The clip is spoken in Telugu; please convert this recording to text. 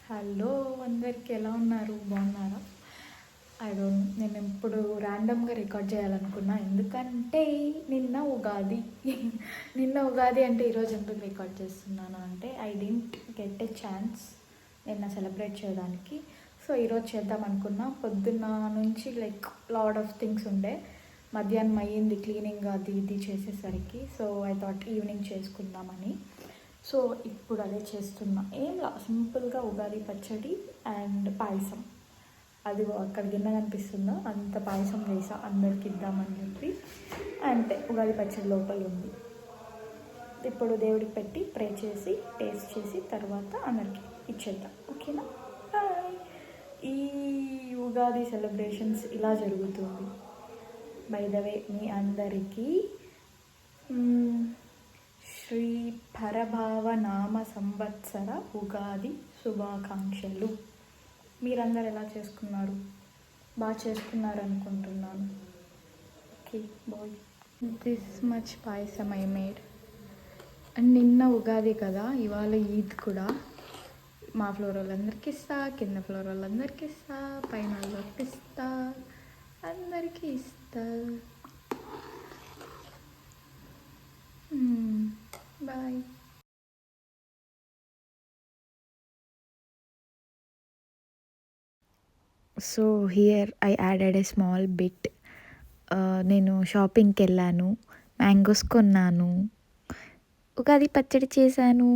హలో అందరికి ఎలా ఉన్నారు, బాగున్నారా? నేను ఇప్పుడు ర్యాండమ్గా రికార్డ్ చేయాలనుకున్నా, ఎందుకంటే నిన్న ఉగాది అంటే ఈరోజు ఎందుకు రికార్డ్ చేస్తున్నాను అంటే I didn't get a chance నిన్న సెలబ్రేట్ చేయడానికి. సో ఈరోజు చేద్దాం అనుకున్నా. పొద్దున్న నుంచి లాడ్ ఆఫ్ థింగ్స్ ఉండే, మధ్యాహ్నం అయ్యింది క్లీనింగ్ అది ఇది చేసేసరికి. సో ఐ థాట్ ఈవినింగ్ చేసుకుందామని. సో ఇప్పుడు అదే చేస్తున్నా. సింపుల్గా ఉగాది పచ్చడి అండ్ పాయసం. అది అక్కడ గిన్నె కనిపిస్తుందో అంత పాయసం చేసా అందరికి ఇద్దామని చెప్పి. అంతే, ఉగాది పచ్చడి లోపల ఉంది. ఇప్పుడు దేవుడికి పెట్టి ప్రే చేసి టేస్ట్ చేసి తర్వాత అందరికి ఇచ్చేద్దాం. ఓకేనా? బాయ్. ఈ ఉగాది సెలబ్రేషన్స్ ఇలా జరుగుతుంది. బై ద వే మీ అందరికీ శ్రీ పరభావనామ సంవత్సర ఉగాది శుభాకాంక్షలు. మీరందరూ ఎలా చేసుకున్నారు? బాగా చేసుకున్నారు అనుకుంటున్నాను. Okay bye. This much payasam I made. And నిన్న ఉగాది కదా, ఇవాళ ఈద్ కూడా. మా ఫ్లోర్ వాళ్ళందరికీ ఇస్తా, కింద ఫ్లోర్ వాళ్ళందరికీ ఇస్తా, పైన వాళ్ళకి ఇస్తా, అందరికీ ఇస్తా. Bye. So here I added a small bit. నేను షాపింగ్కి వెళ్ళాను, మ్యాంగోస్ కొన్నాను, ఉగాది పచ్చడి చేశాను.